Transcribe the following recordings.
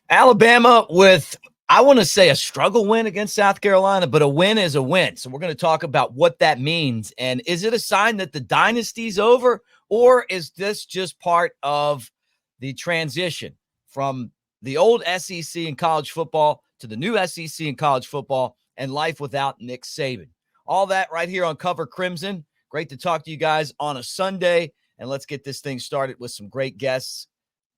Alabama with, I want to say, a struggle win against South Carolina, but a win is a win. So we're going to talk about what that means. And is it a sign that the dynasty's over, or is this just part of the transition from the old SEC in college football to the new SEC in college football and life without Nick Saban? All that right here on Cover Crimson. Great to talk to you guys on a Sunday. And let's get this thing started with some great guests.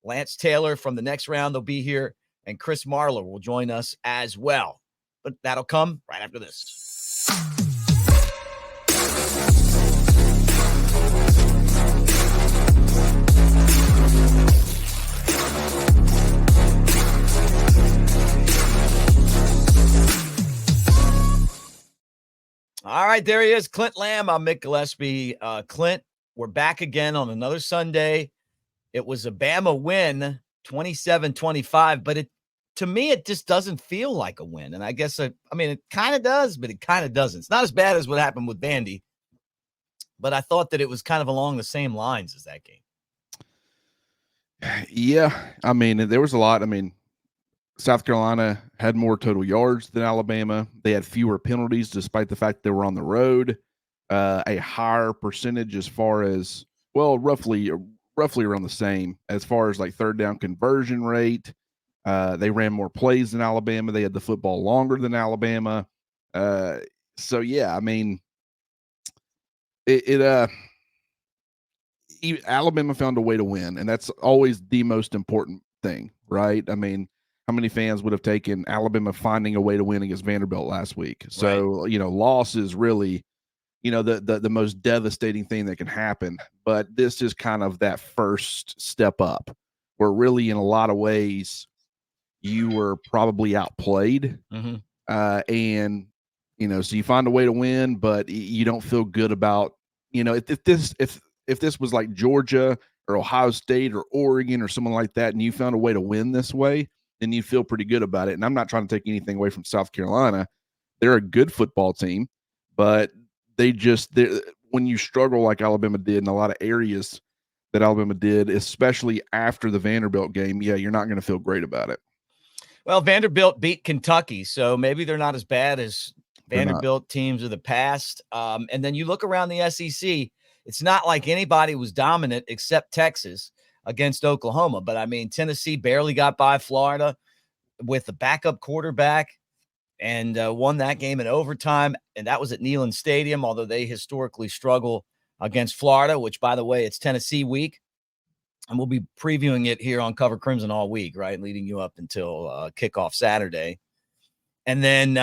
Lance Taylor from the next round will be here, and Chris Marler will join us as well. But that'll come right after this. All right, there he is, Clint Lamb. I'm Mick Gillispie. Clint, we're back again on another Sunday. It was a Bama win, 27-25, but to me, it just doesn't feel like a win. And I guess, it kind of does, but it kind of doesn't. It's not as bad as what happened with Vandy, but I thought that it was kind of along the same lines as that game. Yeah, there was a lot. South Carolina had more total yards than Alabama. They had fewer penalties despite the fact they were on the road. A higher percentage as far as, roughly around the same as far as like third down conversion rate. They ran more plays than Alabama. They had the football longer than Alabama. Alabama found a way to win, and that's always the most important thing, right? How many fans would have taken Alabama finding a way to win against Vanderbilt last week? So, right. Loss is really, the most devastating thing that can happen. But this is kind of that first step up where really in a lot of ways you were probably outplayed. Mm-hmm. So you find a way to win, but you don't feel good about, if this was like Georgia or Ohio State or Oregon or someone like that, and you found a way to win this way, then you feel pretty good about it. And I'm not trying to take anything away from South Carolina. They're a good football team, but when you struggle like Alabama did in a lot of areas that Alabama did, especially after the Vanderbilt game, you're not going to feel great about it. Well, Vanderbilt beat Kentucky, so maybe they're not as bad as Vanderbilt teams of the past. And then you look around the SEC, it's not like anybody was dominant except Texas against Oklahoma. But, Tennessee barely got by Florida with the backup quarterback and won that game in overtime. And that was at Neyland Stadium, although they historically struggle against Florida, which, by the way, it's Tennessee week. And we'll be previewing it here on Cover Crimson all week, right, leading you up until kickoff Saturday. And then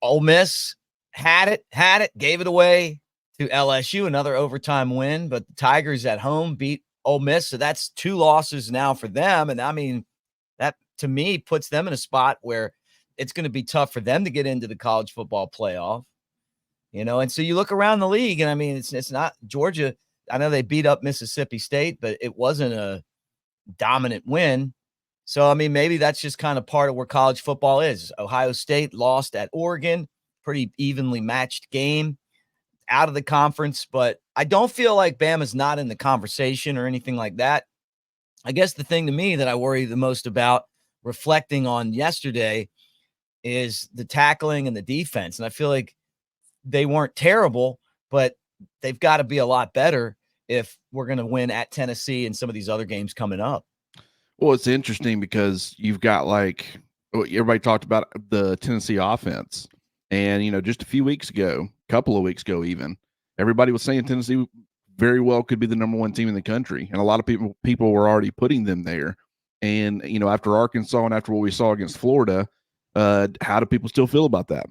Ole Miss had it, gave it away to LSU, another overtime win. But the Tigers at home beat Ole Miss, so that's 2 losses now for them. And, that, to me, puts them in a spot where it's going to be tough for them to get into the college football playoff. And so you look around the league, and, it's not Georgia. I know they beat up Mississippi State, but it wasn't a dominant win. So, maybe that's just kind of part of where college football is. Ohio State lost at Oregon, pretty evenly matched game, out of the conference. But I don't feel like Bama's not in the conversation or anything like that. I guess the thing to me that I worry the most about reflecting on yesterday is the tackling and the defense. And I feel like they weren't terrible, but they've got to be a lot better if we're going to win at Tennessee and some of these other games coming up. Well, it's interesting because you've got everybody talked about the Tennessee offense. And, just a couple of weeks ago even, everybody was saying Tennessee very well could be the number 1 team in the country. And a lot of people were already putting them there. And, after Arkansas and after what we saw against Florida, how do people still feel about that?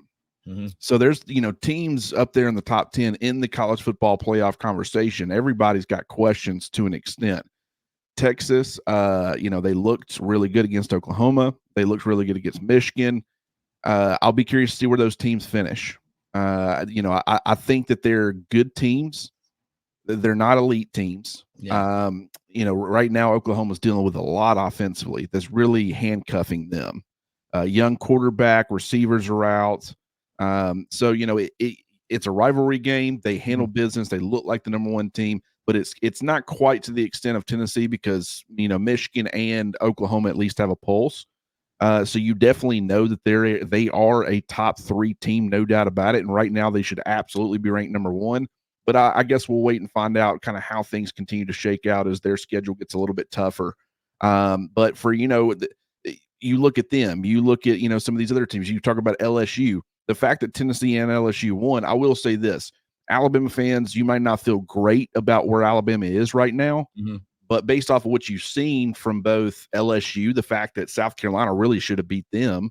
Mm-hmm. So there's, teams up there in the top 10 in the college football playoff conversation. Everybody's got questions to an extent. Texas, they looked really good against Oklahoma. They looked really good against Michigan. I'll be curious to see where those teams finish. I think that they're good teams. They're not elite teams. Yeah. Right now Oklahoma's dealing with a lot offensively that's really handcuffing them. Young quarterback, receivers are out. So it's a rivalry game. They handle business. They look like the number 1 team, but it's not quite to the extent of Tennessee because, Michigan and Oklahoma at least have a pulse. So you definitely know that they are a top 3 team, no doubt about it. And right now they should absolutely be ranked number 1. But I guess we'll wait and find out kind of how things continue to shake out as their schedule gets a little bit tougher. But for, you look at them, you look at, some of these other teams, you talk about LSU, the fact that Tennessee and LSU won. I will say this, Alabama fans, you might not feel great about where Alabama is right now, but based off of what you've seen from both LSU, the fact that South Carolina really should have beat them,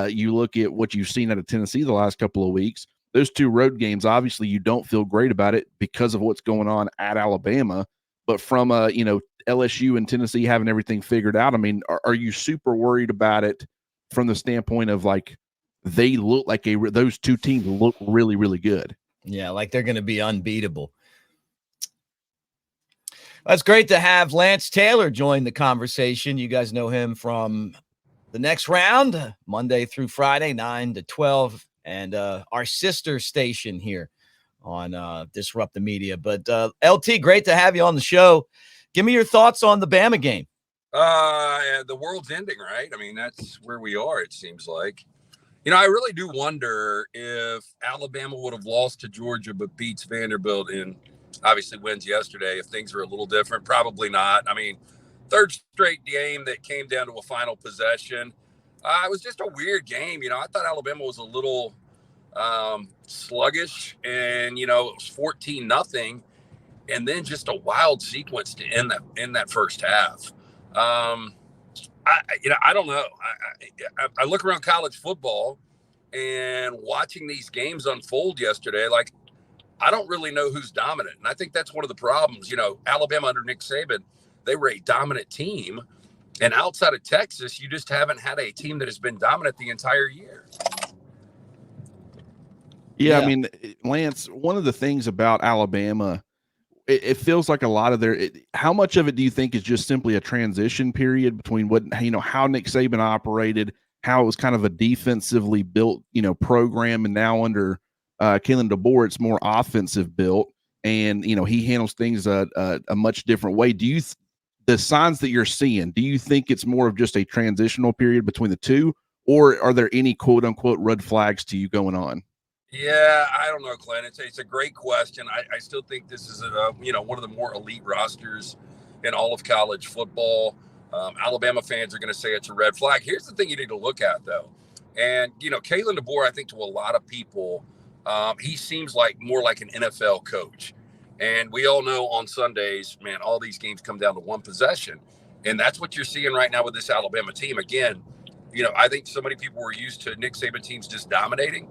you look at what you've seen out of Tennessee the last couple of weeks, those 2 road games, obviously you don't feel great about it because of what's going on at Alabama. But from, LSU and Tennessee having everything figured out, I mean, are you super worried about it from the standpoint of like they look like those 2 teams look really, really good? Yeah, like they're going to be unbeatable. That's great to have Lance Taylor join the conversation. You guys know him from the Next Round, Monday through Friday, 9 to 12, and our sister station here on Disrupt the Media. But LT, great to have you on the show. Give me your thoughts on the Bama game. The world's ending, right? I mean, that's where we are, it seems like. I really do wonder if Alabama would have lost to Georgia but beats Vanderbilt and obviously wins yesterday, if things are a little different. Probably not. I mean, 3rd straight game that came down to a final possession. It was just a weird game. I thought Alabama was a little sluggish, and, it was 14-0. And then just a wild sequence to end that first half. I don't know. I look around college football and watching these games unfold yesterday, like I don't really know who's dominant. And I think that's one of the problems. Alabama under Nick Saban, they were a dominant team. And outside of Texas, you just haven't had a team that has been dominant the entire year. Yeah, I mean, Lance, one of the things about Alabama, it feels like a lot of how much of it do you think is just simply a transition period between how Nick Saban operated, how it was kind of a defensively built, program, and now under Kalen DeBoer, it's more offensive built, and, he handles things a much different way. The signs that you're seeing, do you think it's more of just a transitional period between the 2, or are there any quote unquote red flags to you going on? Yeah, I don't know, Clint. It's a great question. I still think this is one of the more elite rosters in all of college football. Alabama fans are going to say it's a red flag. Here's the thing you need to look at, though. And, Kalen DeBoer, I think to a lot of people, he seems like more like an NFL coach. And we all know on Sundays, man, all these games come down to one possession. And that's what you're seeing right now with this Alabama team. Again, I think so many people were used to Nick Saban teams just dominating.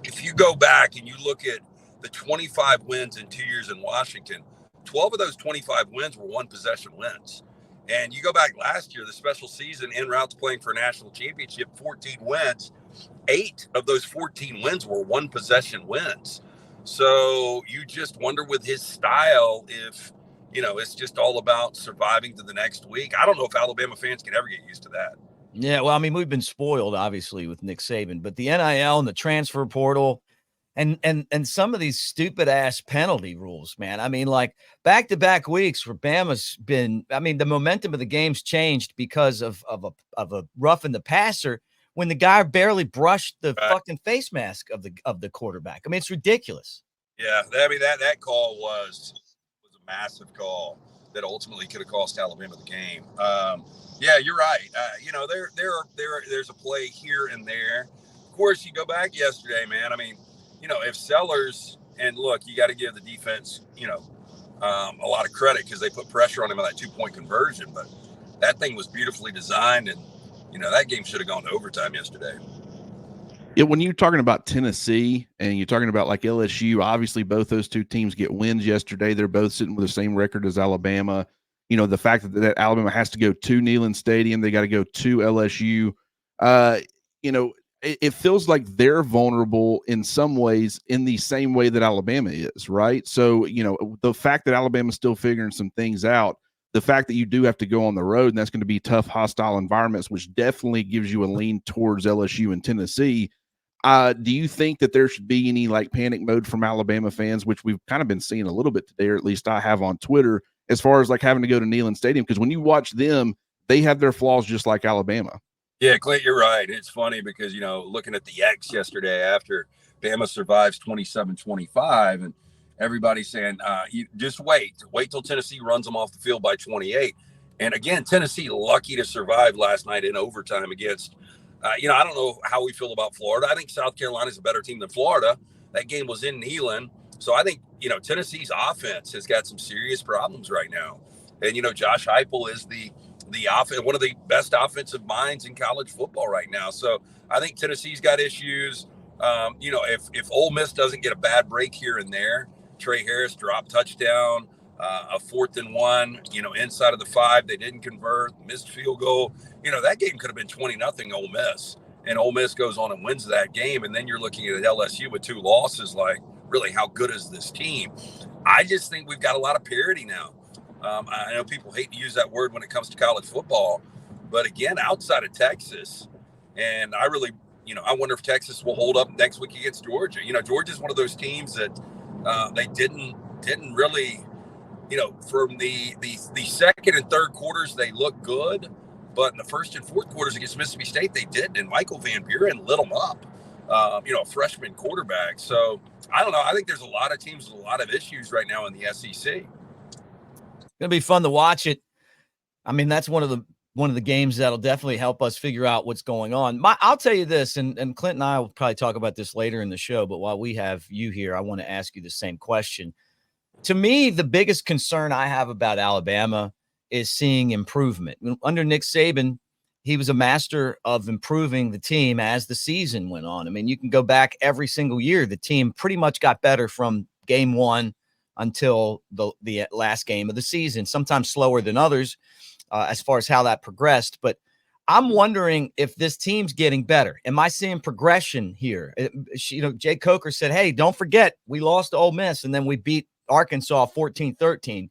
If you go back and you look at the 25 wins in 2 years in Washington, 12 of those 25 wins were 1-possession wins. And you go back last year, the special season, en route to playing for a national championship, 14 wins. 8 of those 14 wins were 1-possession wins. So you just wonder with his style if, it's just all about surviving to the next week. I don't know if Alabama fans can ever get used to that. Yeah, well, I mean, we've been spoiled, obviously, with Nick Saban, but the NIL and the transfer portal and some of these stupid ass penalty rules, man. I mean, like back-to-back weeks where Bama's been, I mean, the momentum of the game's changed because of a roughing the passer when the guy barely brushed the fucking face mask of the quarterback. I mean, it's ridiculous. Yeah, I mean, that call was a massive call that ultimately could have cost Alabama the game. Yeah, you're right. There's a play here and there. Of course, you go back yesterday, man. I mean, if Sellers, and look, you got to give the defense, a lot of credit because they put pressure on him on that 2-point conversion. But that thing was beautifully designed, and that game should have gone to overtime yesterday. Yeah, when you're talking about Tennessee and you're talking about like LSU, obviously both those 2 teams get wins yesterday. They're both sitting with the same record as Alabama. The fact that Alabama has to go to Neyland Stadium, they got to go to LSU. It feels like they're vulnerable in some ways in the same way that Alabama is, right? So, the fact that Alabama's still figuring some things out, the fact that you do have to go on the road, and that's going to be tough, hostile environments, which definitely gives you a lean towards LSU and Tennessee. Do you think that there should be any like panic mode from Alabama fans, which we've kind of been seeing a little bit today, or at least I have on Twitter, as far as like having to go to Neyland Stadium? Because when you watch them, they have their flaws just like Alabama. Yeah, Clint, you're right. It's funny because, looking at the X yesterday after Bama survives 27-25, and everybody's saying, you just wait till Tennessee runs them off the field by 28. And again, Tennessee lucky to survive last night in overtime against, I don't know how we feel about Florida. I think South Carolina's a better team than Florida. That game was in Neyland. So I think, Tennessee's offense has got some serious problems right now. And, Josh Heupel is the one of the best offensive minds in college football right now. So I think Tennessee's got issues. If Ole Miss doesn't get a bad break here and there, Trey Harris dropped touchdown, a 4th and 1, inside of the 5, they didn't convert, missed field goal. That game could have been 20-0 Ole Miss, and Ole Miss goes on and wins that game. And then you're looking at LSU with 2 losses. Like, really, how good is this team? I just think we've got a lot of parity now. I know people hate to use that word when it comes to college football, but again, outside of Texas, and I really, I wonder if Texas will hold up next week against Georgia. Georgia's one of those teams that they didn't really, from the second and third quarters, they look good, but in the first and fourth quarters against Mississippi State, they didn't. And Michael Van Buren lit them up, a freshman quarterback. So I don't know. I think there's a lot of teams with a lot of issues right now in the SEC. Gonna be fun to watch it. I mean, that's one of the games that'll definitely help us figure out what's going on. I'll tell you this, and Clint and I will probably talk about this later in the show, but while we have you here, I want to ask you the same question. To me, the biggest concern I have about Alabama is seeing improvement. Under Nick Saban, he was a master of improving the team as the season went on. I mean, you can go back every single year. The team pretty much got better from game 1 until the last game of the season, sometimes slower than others as far as how that progressed. But I'm wondering if this team's getting better. Am I seeing progression here? Jay Coker said, hey, don't forget, we lost to Ole Miss and then we beat Arkansas 14-13.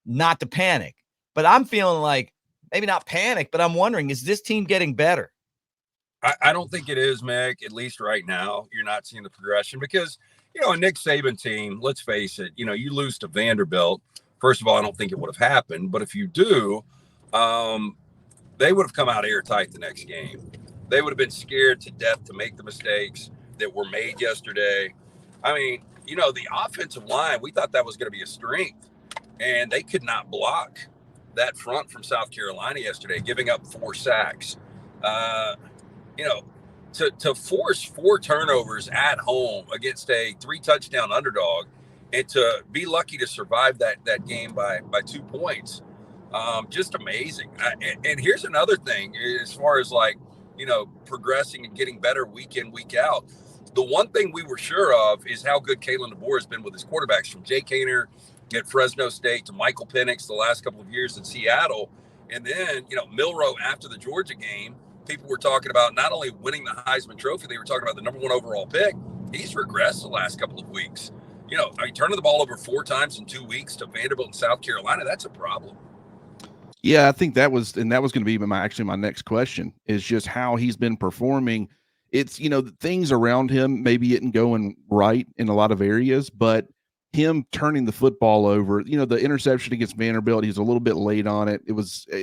Not to panic. But I'm feeling like maybe not panic, but I'm wondering, is this team getting better? I don't think it is, Mick. At least right now, you're not seeing the progression because – a Nick Saban team, let's face it, you lose to Vanderbilt. First of all, I don't think it would have happened. But if you do, they would have come out airtight the next game. They would have been scared to death to make the mistakes that were made yesterday. I mean, the offensive line, we thought that was going to be a strength. And they could not block that front from South Carolina yesterday, giving up 4 sacks. To force 4 turnovers at home against a 3-touchdown underdog and to be lucky to survive that game by 2 points, just amazing. And here's another thing as far as progressing and getting better week in, week out. The one thing we were sure of is how good Kalen DeBoer has been with his quarterbacks, from Jay Kaner at Fresno State to Michael Penix the last couple of years in Seattle. And then, Milroe after the Georgia game, people were talking about not only winning the Heisman Trophy, they were talking about the number 1 overall pick. He's regressed the last couple of weeks. Turning the ball over 4 times in 2 weeks to Vanderbilt and South Carolina, that's a problem. Yeah, I think that was going to be my next question, is just how he's been performing. It's, things around him maybe isn't going right in a lot of areas, but him turning the football over, the interception against Vanderbilt, he's a little bit late on it.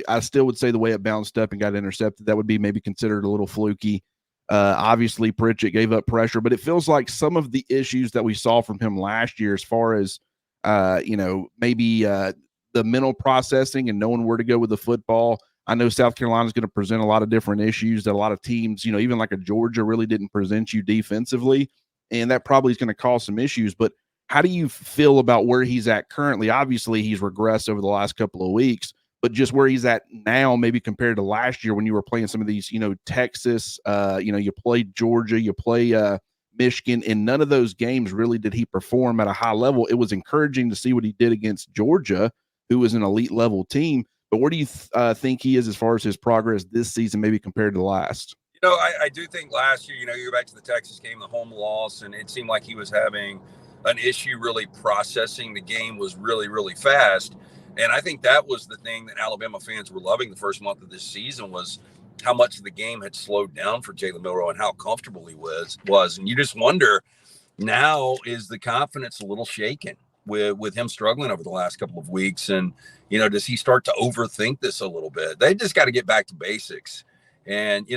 I still would say the way it bounced up and got intercepted, that would be maybe considered a little fluky. Obviously Pritchett gave up pressure, but it feels like some of the issues that we saw from him last year, as far as, maybe the mental processing and knowing where to go with the football. I know South Carolina is going to present a lot of different issues that a lot of teams, even like a Georgia, really didn't present you defensively. And that probably is going to cause some issues. But how do you feel about where he's at currently? Obviously, he's regressed over the last couple of weeks, but just where he's at now, maybe compared to last year when you were playing some of these, Texas, you played Georgia, you play Michigan. In none of those games really did he perform at a high level. It was encouraging to see what he did against Georgia, who was an elite level team. But where do you think he is as far as his progress this season, maybe compared to the last? I do think last year, you go back to the Texas game, the home loss, and it seemed like he was having an issue really processing the game was really, really fast. And I think that was the thing that Alabama fans were loving the first month of this season was how much of the game had slowed down for Jalen Milroe and how comfortable he was. And you just wonder, now is the confidence a little shaken with him struggling over the last couple of weeks? And, does he start to overthink this a little bit? They just got to get back to basics. And,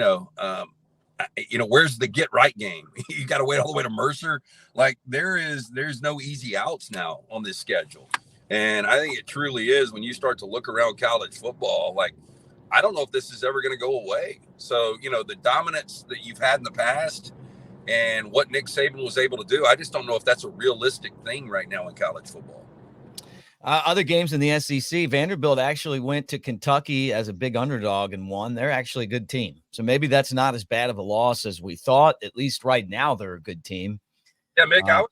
where's the get right game? You got to wait all the way to Mercer. Like there's no easy outs now on this schedule. And I think it truly is when you start to look around college football, like, I don't know if this is ever going to go away. So, the dominance that you've had in the past and what Nick Saban was able to do, I just don't know if that's a realistic thing right now in college football. Other games in the SEC, Vanderbilt actually went to Kentucky as a big underdog and won. They're actually a good team. So maybe that's not as bad of a loss as we thought. At least right now, they're a good team. Yeah, Mick,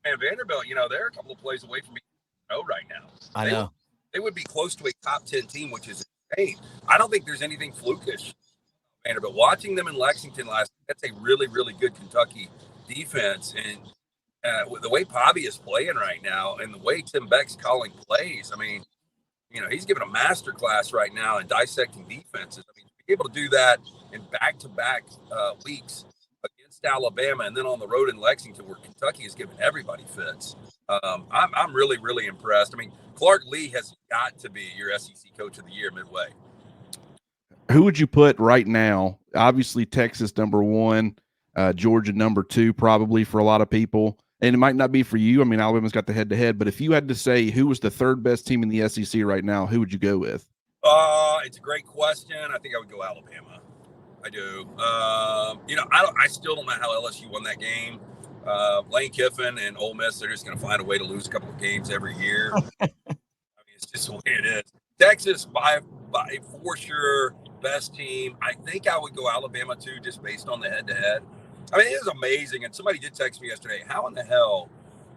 Vanderbilt, they're a couple of plays away from being right now. I know. They would be close to a top 10 team, which is insane. I don't think there's anything flukish. Vanderbilt, watching them in Lexington last night, that's a really, really good Kentucky defense. And the way Bobby is playing right now and the way Tim Beck's calling plays, I mean, he's giving a master class right now in dissecting defenses. I mean, to be able to do that in back-to-back weeks against Alabama and then on the road in Lexington where Kentucky is giving everybody fits. I'm really, really impressed. I mean, Clark Lee has got to be your SEC Coach of the Year midway. Who would you put right now? Obviously, Texas #1, Georgia #2, probably for a lot of people. And it might not be for you. I mean, Alabama's got the head-to-head. But if you had to say who was the third best team in the SEC right now, who would you go with? It's a great question. I think I would go Alabama. I do. I still don't know how LSU won that game. Lane Kiffin and Ole Miss, they're just going to find a way to lose a couple of games every year. I mean, it's just the way it is. Texas, by for sure, best team. I think I would go Alabama too, just based on the head-to-head. I mean, it is amazing. And somebody did text me yesterday, how in the hell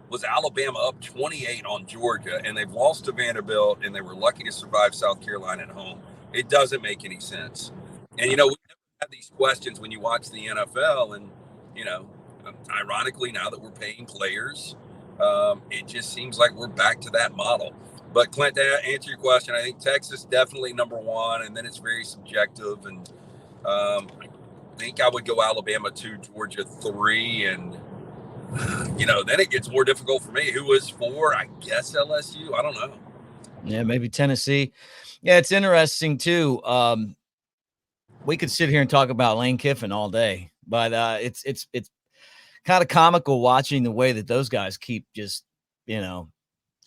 was Alabama up 28 on Georgia and they've lost to Vanderbilt and they were lucky to survive South Carolina at home? It doesn't make any sense. And, we never have these questions when you watch the NFL and, ironically, now that we're paying players, it just seems like we're back to that model. But Clint, to answer your question, I think Texas definitely #1, and then it's very subjective. And I think I would go Alabama 2, Georgia 3, and then it gets more difficult for me. Who was 4? I guess LSU. I don't know. Yeah, maybe Tennessee. Yeah, it's interesting too. We could sit here and talk about Lane Kiffin all day, but it's kind of comical watching the way that those guys keep just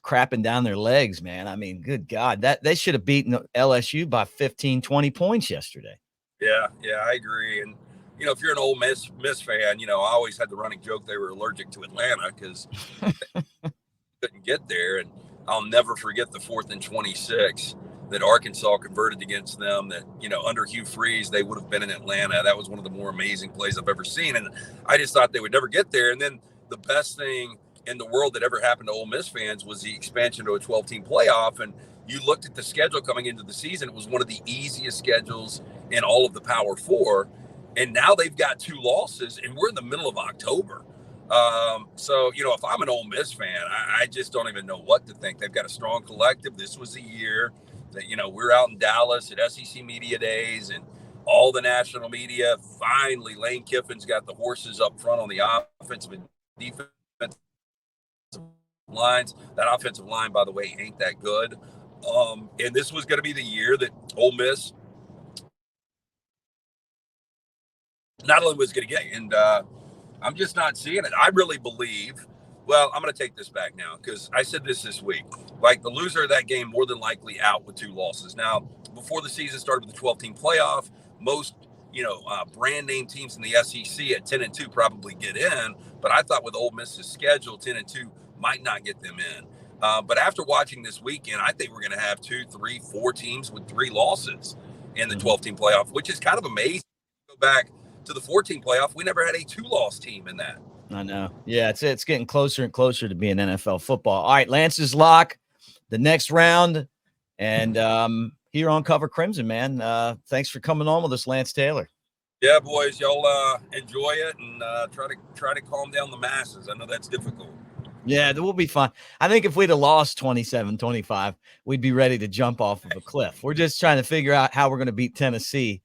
crapping down their legs, man. I mean, good God, that they should have beaten LSU by 15, 20 points yesterday. Yeah, I agree. And, if you're an Ole Miss fan, I always had the running joke they were allergic to Atlanta because they couldn't get there. And I'll never forget the 4th and 26 that Arkansas converted against them that, under Hugh Freeze, they would have been in Atlanta. That was one of the more amazing plays I've ever seen. And I just thought they would never get there. And then the best thing in the world that ever happened to Ole Miss fans was the expansion to a 12-team playoff. And you looked at the schedule coming into the season, it was one of the easiest schedules in all of the Power 4. And now they've got 2 losses, and we're in the middle of October. So, if I'm an Ole Miss fan, I just don't even know what to think. They've got a strong collective. This was the year that, we're out in Dallas at SEC Media Days and all the national media. Finally, Lane Kiffin's got the horses up front on the offensive and defensive lines. That offensive line, by the way, ain't that good. And this was going to be the year that Ole Miss not only was going to get, and I'm just not seeing it. I really believe, well, I'm going to take this back now because I said this week, like the loser of that game more than likely out with 2 losses. Now, before the season started with the 12-team playoff, most, brand name teams in the SEC at 10-2 probably get in, but I thought with Ole Miss's schedule, 10-2 might not get them in. But after watching this weekend, I think we're going to have 2, 3, 4 teams with 3 losses in the 12-team playoff, which is kind of amazing. Go back to the 14 playoff, we never had a 2-loss team in that. I know. Yeah, it's getting closer and closer to being NFL football. All right, Lance's lock, the next round, and here on Cover Crimson, man. Thanks for coming on with us, Lance Taylor. Yeah, boys, y'all enjoy it and try to calm down the masses. I know that's difficult. Yeah, that will be fun. I think if we'd have lost 27-25, we'd be ready to jump off of a cliff. We're just trying to figure out how we're going to beat Tennessee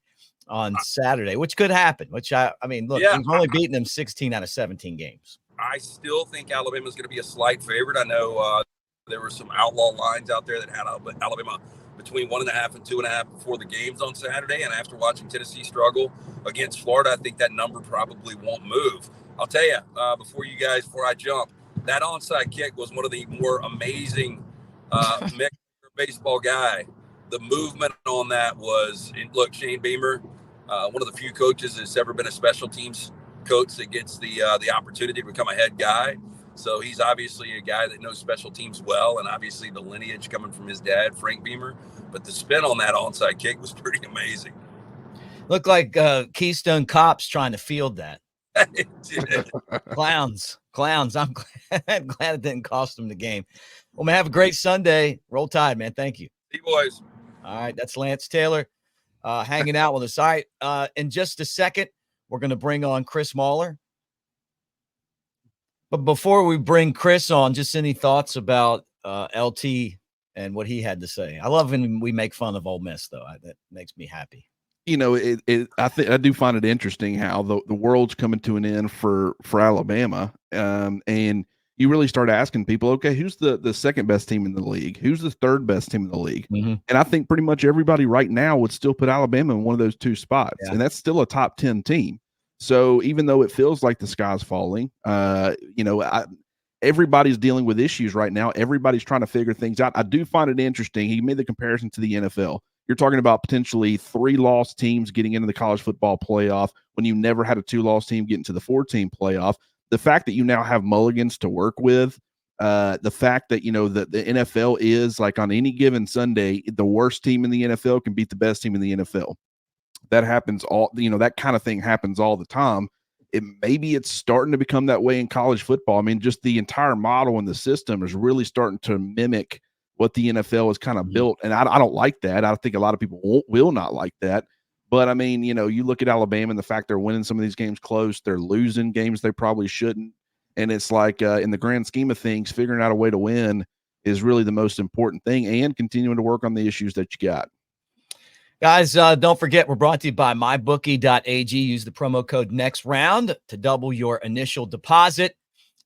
on Saturday, which could happen. Which I mean, look, Yeah. we've only beaten them 16 out of 17 games. I still think Alabama's going to be a slight favorite. I know there were some outlaw lines out there that had Alabama between 1.5 and 2.5 before the games on Saturday. And after watching Tennessee struggle against Florida, I think that number probably won't move. I'll tell you, before I jump, that onside kick was one of the more amazing Mick baseball guy. The movement on that was, look, Shane Beamer, one of the few coaches that's ever been a special teams coach that gets the opportunity to become a head guy. So he's obviously a guy that knows special teams well, and obviously the lineage coming from his dad, Frank Beamer. But the spin on that onside kick was pretty amazing. Looked like Keystone Cops trying to field that. Clowns. I'm glad it didn't cost them the game. Well, man, have a great Sunday. Roll Tide, man. Thank you. See you, boys. All right, that's Lance Taylor hanging out with us. All right, in just a second, we're going to bring on Chris Marler. But before we bring Chris on, just any thoughts about LT and what he had to say? I love when we make fun of Ole Miss, though. That makes me happy. You know, I do find it interesting how the world's coming to an end for Alabama, and you really start asking people, okay, who's the second best team in the league? Who's the third best team in the league? Mm-hmm. And I think pretty much everybody right now would still put Alabama in one of those two spots, and that's still a top 10 team. So even though it feels like the sky's falling, everybody's dealing with issues right now. Everybody's trying to figure things out. I do find it interesting. He made the comparison to the NFL. You're talking about potentially 3-loss teams getting into the college football playoff when you never had a 2-loss team getting to the 4-team playoff. The fact that you now have mulligans to work with, the fact that, that the NFL is like on any given Sunday, the worst team in the NFL can beat the best team in the NFL. That happens that kind of thing happens all the time. Maybe it's starting to become that way in college football. I mean, just the entire model and the system is really starting to mimic what the NFL is kind of built. And I don't like that. I think a lot of people will not like that. But I mean, you look at Alabama and the fact they're winning some of these games close, they're losing games they probably shouldn't. And it's like, in the grand scheme of things, figuring out a way to win is really the most important thing, and continuing to work on the issues that you got. Guys, don't forget, we're brought to you by mybookie.ag. Use the promo code NEXTROUND to double your initial deposit.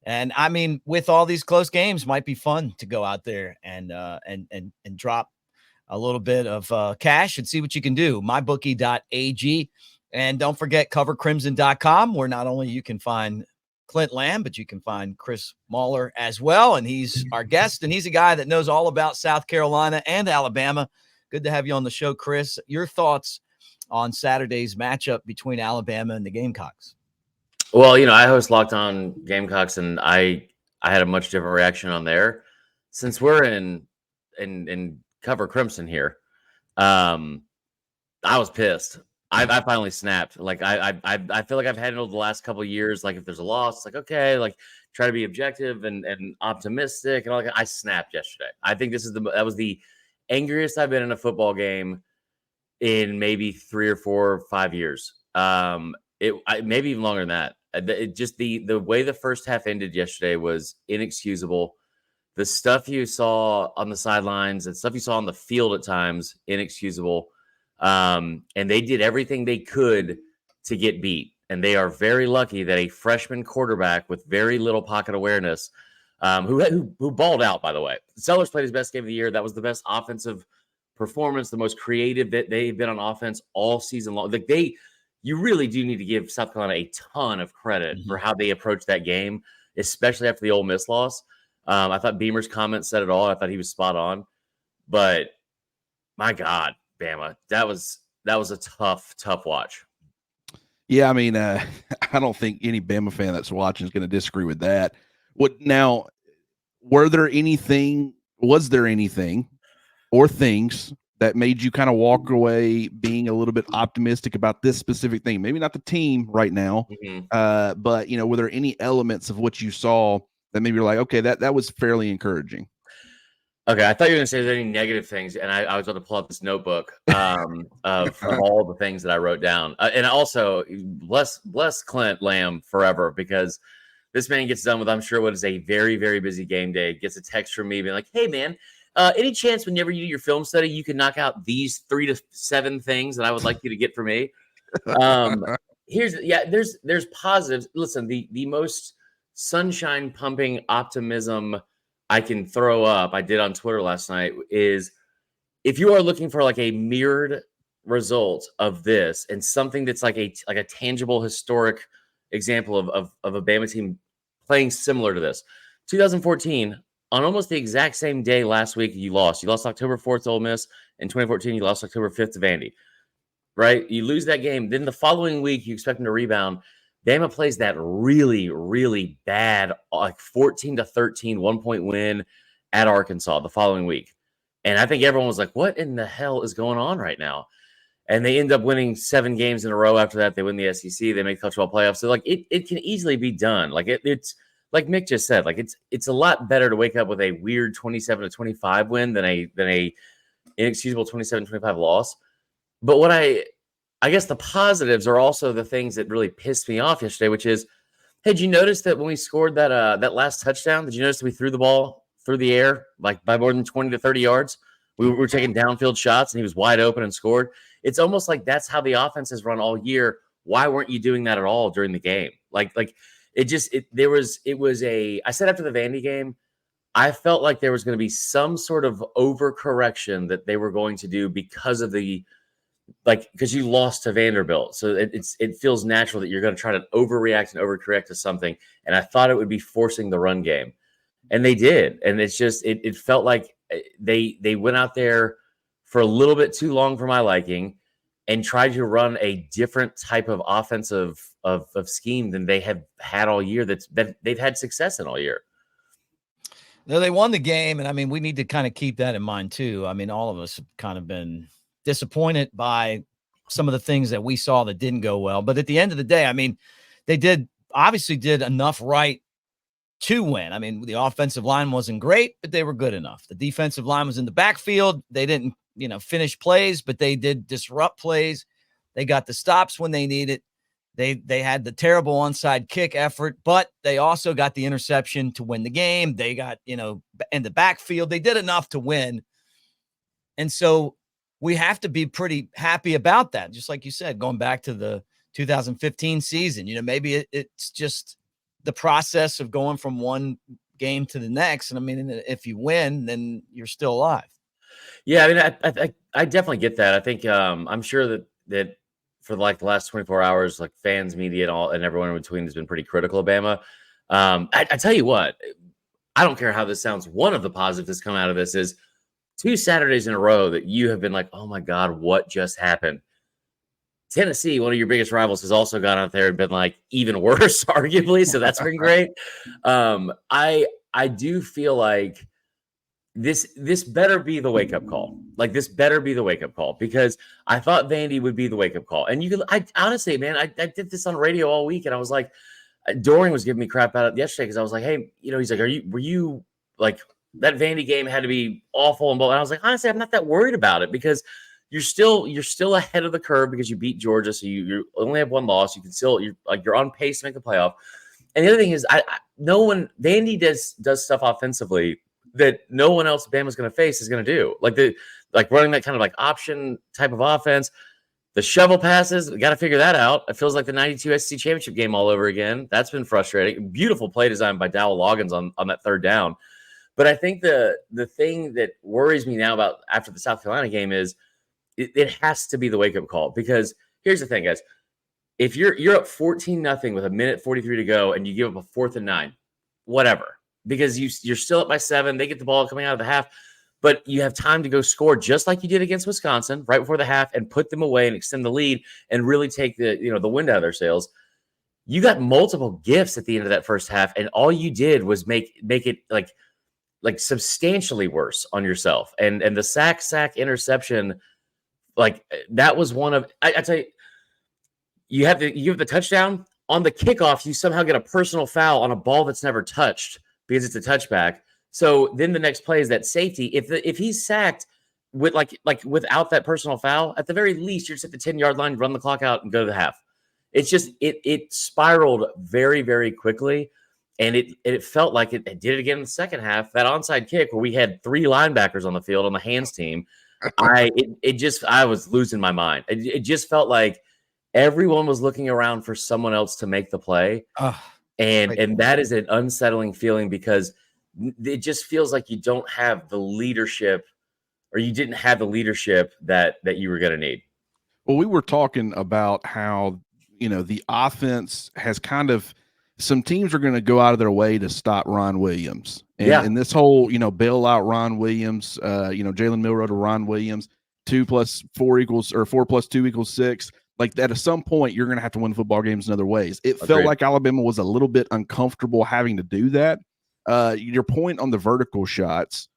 And I mean, with all these close games, might be fun to go out there and drop a little bit of cash and see what you can do. Mybookie.ag. And don't forget covercrimson.com, where not only you can find Clint Lamb, but you can find Chris Marler as well. And he's our guest, and he's a guy that knows all about South Carolina and Alabama. Good to have you on the show, Chris. Your thoughts on Saturday's matchup between Alabama and the Gamecocks? Well, I host Locked On Gamecocks, and I had a much different reaction on there. Since we're in Cover Crimson here, I was pissed. I finally snapped. Like I feel like I've handled the last couple of years. Like if there's a loss, it's like okay, like try to be objective and optimistic and all that. I snapped yesterday. I think that was the angriest I've been in a football game in maybe 3 or 4 or 5 years. Maybe even longer than that. It just the way the first half ended yesterday was inexcusable. The stuff you saw on the sidelines and stuff you saw on the field at times, inexcusable. And they did everything they could to get beat. And they are very lucky that a freshman quarterback with very little pocket awareness, who balled out, by the way. Sellers played his best game of the year. That was the best offensive performance, the most creative that they've been on offense all season long. Like you really do need to give South Carolina a ton of credit for how they approached that game, especially after the Ole Miss loss. I thought Beamer's comment said it all. I thought he was spot on. But my God, Bama, that was a tough watch. Yeah, I mean, I don't think any Bama fan that's watching is going to disagree with that. Was there anything or things that made you kind of walk away being a little bit optimistic about this specific thing? Maybe not the team right now, but were there any elements of what you saw that maybe you're like, okay, that was fairly encouraging? Okay, I thought you were going to say there's any negative things, and I was going to pull up this notebook of all the things that I wrote down. And also, bless Clint Lamb forever, because this man gets done with, I'm sure, what is a very, very busy game day, gets a text from me being like, hey, man, any chance whenever you do your film study, you can knock out these 3 to 7 things that I would like you to get for me? There's positives. Listen, the most sunshine pumping optimism I can throw up, I did on Twitter last night, is if you are looking for like a mirrored result of this and something that's like a tangible historic example of a Bama team playing similar to this. 2014, on almost the exact same day last week, you lost. You lost October 4th to Ole Miss. In 2014, you lost October 5th to Vandy. Right? You lose that game. Then the following week, you expect them to rebound. Bama plays that really, really bad, like 14-13, 1-point win at Arkansas the following week. And I think everyone was like, what in the hell is going on right now? And they end up winning 7 games in a row after that. They win the SEC. They make college football playoffs. So, like, it can easily be done. Like, it's like Mick just said, like, it's a lot better to wake up with a weird 27-25 win than a inexcusable 27-25 loss. But what I guess the positives are also the things that really pissed me off yesterday, which is, hey, did you notice that when we scored that last touchdown, did you notice that we threw the ball through the air like by more than 20 to 30 yards? We were taking downfield shots and he was wide open and scored. It's almost like that's how the offense has run all year. Why weren't you doing that at all during the game? I said after the Vandy game, I felt like there was going to be some sort of overcorrection that they were going to do because you lost to Vanderbilt. So it feels natural that you're going to try to overreact and overcorrect to something. And I thought it would be forcing the run game. And they did. And it's just, it felt like they went out there for a little bit too long for my liking and tried to run a different type of offensive of scheme than they have had all year that they've had success in all year. No, they won the game. And I mean, we need to kind of keep that in mind too. I mean, all of us have kind of been disappointed by some of the things that we saw that didn't go well. But at the end of the day, I mean, they obviously did enough right to win. I mean, the offensive line wasn't great, but they were good enough. The defensive line was in the backfield. They didn't, finish plays, but they did disrupt plays. They got the stops when they needed. They had the terrible onside kick effort, but they also got the interception to win the game. They got, in the backfield. They did enough to win. And so we have to be pretty happy about that. Just like you said, going back to the 2015 season, maybe it's just the process of going from one game to the next. And I mean, if you win, then you're still alive. Yeah. I mean, I definitely get that. I think, I'm sure that for like the last 24 hours, like fans, media and everyone in between has been pretty critical of Bama. I tell you what, I don't care how this sounds. One of the positives that's come out of this is 2 Saturdays in a row that you have been like, oh my God, what just happened? Tennessee, one of your biggest rivals, has also gone out there and been like even worse, arguably. So that's been great. I do feel like this better be the wake up call. Like this better be the wake up call, because I thought Vandy would be the wake up call. And I honestly, man, I did this on radio all week, and I was like, Doring was giving me crap out yesterday because I was like, hey, he's like, were you like, that Vandy game had to be awful and I was like, honestly, I'm not that worried about it, because you're still ahead of the curve because you beat Georgia, so you only have one loss. You can still you're on pace to make the playoff. And the other thing is, Vandy does stuff offensively that no one else Bama's going to face is going to do, like running that kind of like option type of offense. The shovel passes, we got to figure that out. It feels like the 92 SEC championship game all over again. That's been frustrating. Beautiful play design by Dowell Loggins on that third down. But I think the thing that worries me now about after the South Carolina game is it has to be the wake-up call, because here's the thing, guys. If you're up 14-0 with 1:43 to go and you give up a 4th and 9, whatever, because you're still up by 7. They get the ball coming out of the half, but you have time to go score just like you did against Wisconsin right before the half and put them away and extend the lead and really take the wind out of their sails. You got multiple gifts at the end of that first half, and all you did was make it like substantially worse on yourself. And the sack interception, like that was one of, I tell you, you have the touchdown on the kickoff. You somehow get a personal foul on a ball that's never touched because it's a touchback. So then the next play is that safety. If he's sacked with like without that personal foul, at the very least, you're just at the 10-yard line, run the clock out and go to the half. It's just, it spiraled very, very quickly. And it felt like it did it again in the second half. That onside kick where we had 3 linebackers on the field on the hands team. I was losing my mind. It just felt like everyone was looking around for someone else to make the play. And that is an unsettling feeling because it just feels like you don't have the leadership, or you didn't have the leadership that you were going to need. Well, we were talking about how, the offense has kind of, some teams are going to go out of their way to stop Ron Williams. And this whole, bail out Ron Williams, Jalen Milroe to Ron Williams, 2 + 4 = or 4 + 2 = 6. Like that, at some point, you're going to have to win football games in other ways. It felt like Alabama was a little bit uncomfortable having to do that. Your point on the vertical shots,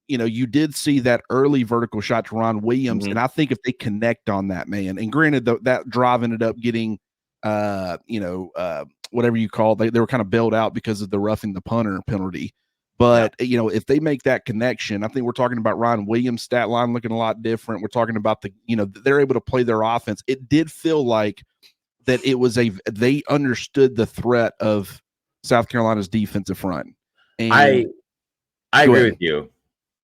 you did see that early vertical shot to Ron Williams, and I think if they connect on that, man, and granted, that drive ended up getting, whatever you call it, they were kind of bailed out because of the roughing the punter penalty. But, if they make that connection, I think we're talking about Ron Williams' stat line looking a lot different. We're talking about they're able to play their offense. It did feel like that it was they understood the threat of South Carolina's defensive front. And I agree with you.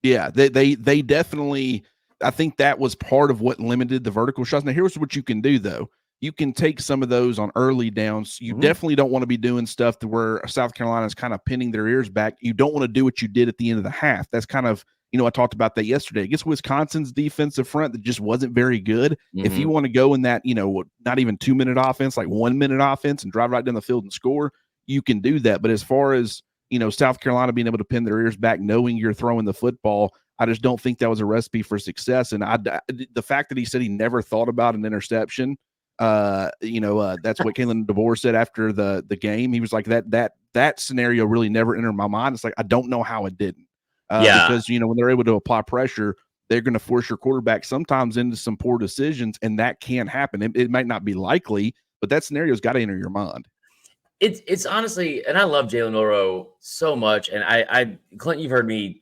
Yeah, they definitely, I think that was part of what limited the vertical shots. Now, here's what you can do, though. You can take some of those on early downs. You definitely don't want to be doing stuff to where South Carolina is kind of pinning their ears back. You don't want to do what you did at the end of the half. That's kind of, I talked about that yesterday. Against Wisconsin's defensive front that just wasn't very good. If you want to go in that, not even 2-minute offense, like 1-minute offense and drive right down the field and score, you can do that. But as far as, South Carolina being able to pin their ears back, knowing you're throwing the football, I just don't think that was a recipe for success. And the fact that he said he never thought about an interception, that's what DeBoer said after the game. He was like, that scenario really never entered my mind. It's like, I don't know how it didn't. Because, when they're able to apply pressure, they're going to force your quarterback sometimes into some poor decisions, and that can happen. It might not be likely, but that scenario's got to enter your mind. It's honestly, and I love Jalen Milroe so much. And I Clint, you've heard me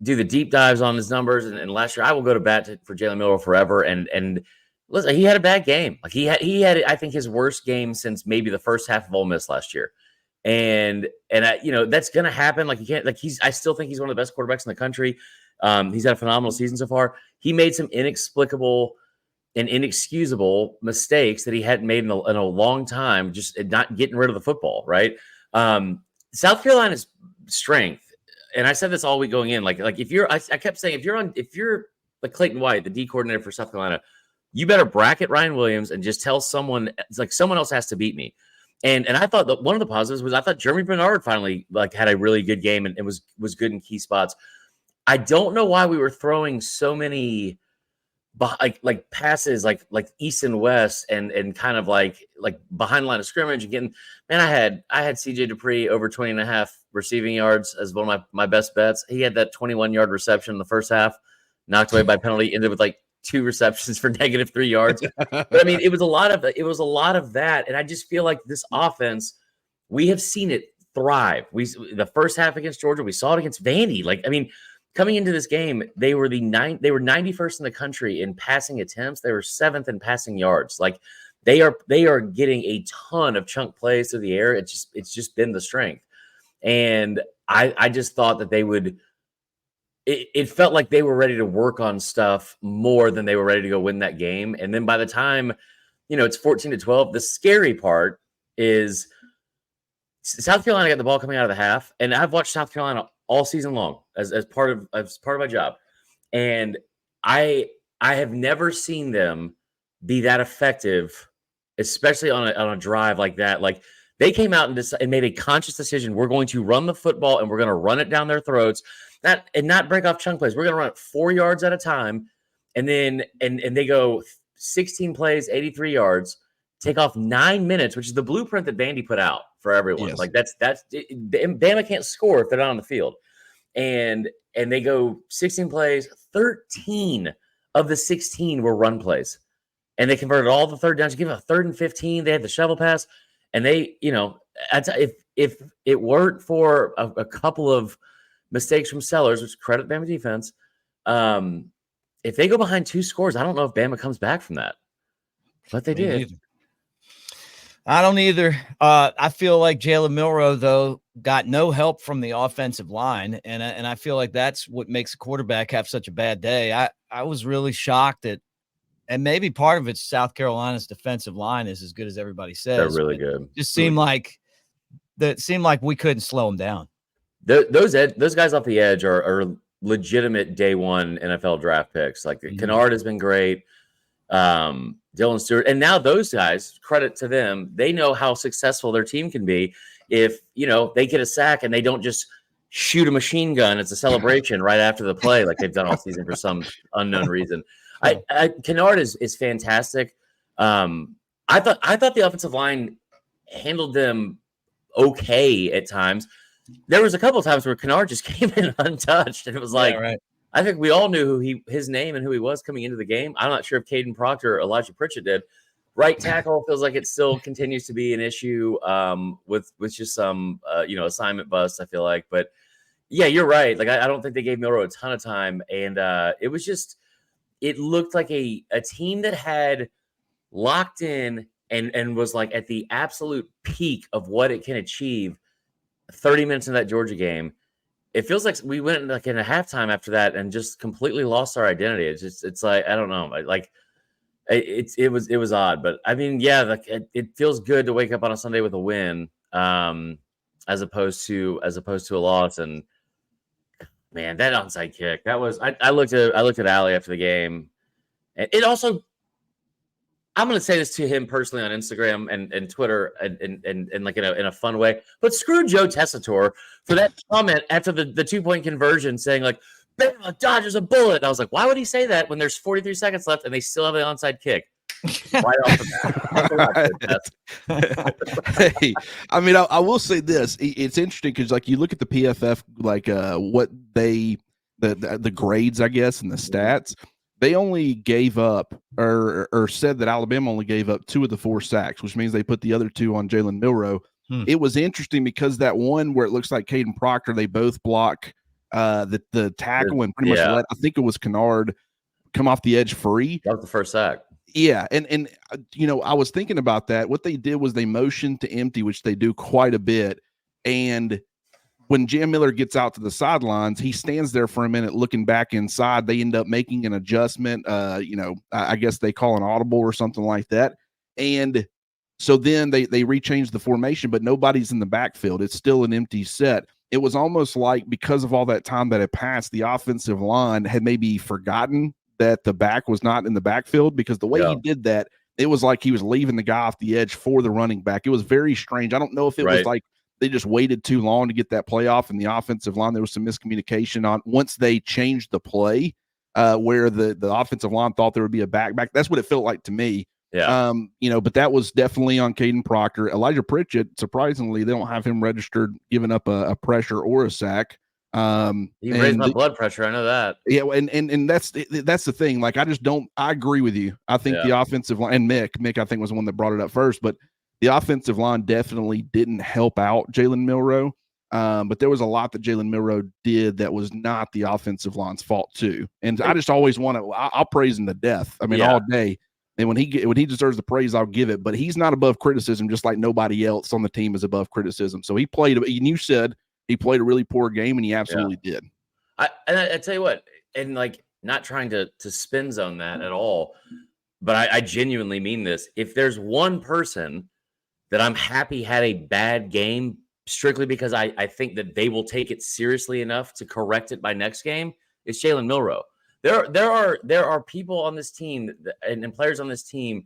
do the deep dives on his numbers, and last year I will go to bat for Jalen Milroe forever. And listen, he had a bad game. Like he had I think his worst game since maybe the first half of Ole Miss last year. And that's gonna happen. Like I still think he's one of the best quarterbacks in the country. He's had a phenomenal season so far. He made some inexplicable and inexcusable mistakes that he hadn't made in a long time, just not getting rid of the football, right? South Carolina's strength, and I said this all week going in, like if you're, I kept saying, if you're like Clayton White, the D coordinator for South Carolina, you better bracket Ryan Williams and just tell someone else has to beat me. And I thought that one of the positives was I thought Jeremy Bernard finally had a really good game and was good in key spots. I don't know why we were throwing so many like passes like east and west and kind of like behind the line of scrimmage and getting, man, I had CJ Dupree over 20.5 receiving yards as one of my best bets. He had that 21-yard reception in the first half, knocked away by penalty, ended with 2 receptions for -3 yards. But I mean, it was a lot of that. And I just feel like this offense, we have seen it thrive. The first half against Georgia, we saw it against Vandy. Coming into this game, they were 91st in the country in passing attempts. They were 7th in passing yards. They are getting a ton of chunk plays through the air. It's just been the strength. And I just thought that they would. It felt like they were ready to work on stuff more than they were ready to go win that game. And then by the time, it's 14-12, the scary part is South Carolina got the ball coming out of the half. And I've watched South Carolina all season long as part of my job. And I have never seen them be that effective, especially on a drive like that. Like they came out and made a conscious decision. We're going to run the football and we're going to run it down their throats. Not break off chunk plays. We're going to run it 4 yards at a time. And then, and they go 16 plays, 83 yards, take off 9 minutes, which is the blueprint that Vandy put out for everyone. Yes. Like Bama can't score if they're not on the field. And they go 16 plays, 13 of the 16 were run plays. And they converted all the third downs. You give them a 3rd and 15. They had the shovel pass. And they, if it weren't for a couple of mistakes from Sellers, which credit Bama defense, if they go behind 2 scores, I don't know if Bama comes back from that. But they did. Neither. I don't either. I feel like Jalen Milroe, though, got no help from the offensive line, and I feel like that's what makes a quarterback have such a bad day. I was really shocked at and maybe part of it's South Carolina's defensive line is as good as everybody says. They're really good. Just seemed like we couldn't slow them down. Those guys off the edge are legitimate day one NFL draft picks. Like Kennard has been great. Dylan Stewart, and now those guys, credit to them, they know how successful their team can be if they get a sack and they don't just shoot a machine gun. It's a celebration right after the play, like they've done all season for some unknown reason. Kennard is fantastic. I thought the offensive line handled them okay at times. There was a couple of times where Kennard just came in untouched, and it was like, right. I think we all knew his name and who he was coming into the game. I'm not sure if Caden Proctor or Elijah Pritchett did. Right tackle feels like it still continues to be an issue with just some assignment busts, I feel like. But yeah, you're right. Like I don't think they gave Milroe a ton of time, and it looked like a team that had locked in and was like at the absolute peak of what it can achieve 30 minutes in that Georgia game. It feels like we went like in a halftime after that and just completely lost our identity. It's like, I don't know. Like it was odd, but I mean, yeah, like it feels good to wake up on a Sunday with a win, as opposed to a loss. And man, that onside kick, that was, I looked at Allie after the game, and it also, I'm going to say this to him personally on Instagram and Twitter and like in a fun way, but screw Joe Tessitore for that comment after the 2-point conversion saying like, Bama dodges a bullet. And I was like, why would he say that when there's 43 seconds left and they still have the onside kick? Right off the bat. Hey, I mean, I will say this. It's interesting because like you look at the PFF, like what the grades, I guess, and the stats. They only gave up or said that Alabama only gave up 2 of the 4 sacks, which means they put the other 2 on Jalen Milroe. It was interesting because that one where it looks like Caden Proctor, they both block the tackle and pretty much let, I think it was Kennard, come off the edge free. That was the first sack. Yeah, and I was thinking about that. What they did was they motioned to empty, which they do quite a bit, and when Jam Miller gets out to the sidelines, he stands there for a minute looking back inside. They end up making an adjustment. I guess they call an audible or something like that. And so then they rechange the formation, but nobody's in the backfield. It's still an empty set. It was almost like because of all that time that had passed, the offensive line had maybe forgotten that the back was not in the backfield, because the way he did that, it was like he was leaving the guy off the edge for the running back. It was very strange. I don't know if it was like they just waited too long to get that play off in the offensive line. There was some miscommunication on once they changed the play where the offensive line thought there would be a back. That's what it felt like to me. Yeah. But that was definitely on Caden Proctor. Elijah Pritchett, surprisingly, they don't have him registered, giving up a pressure or a sack. He raised my blood pressure. I know that. Yeah, and that's the thing. Like, I agree with you. I think the offensive line, and Mick, I think was the one that brought it up first, but the offensive line definitely didn't help out Jalen Milroe. But there was a lot that Jalen Milroe did that was not the offensive line's fault too. And I just always want to, I'll praise him to death. I mean, all day. And when he deserves the praise, I'll give it. But he's not above criticism, just like nobody else on the team is above criticism. So he played, and you said he played a really poor game, and he absolutely did. I tell you what, and like not trying to spin zone that at all, but I genuinely mean this. If there's one person that I'm happy had a bad game strictly because I think that they will take it seriously enough to correct it by next game, it's Jalen Milroe. There are people on this team and players on this team.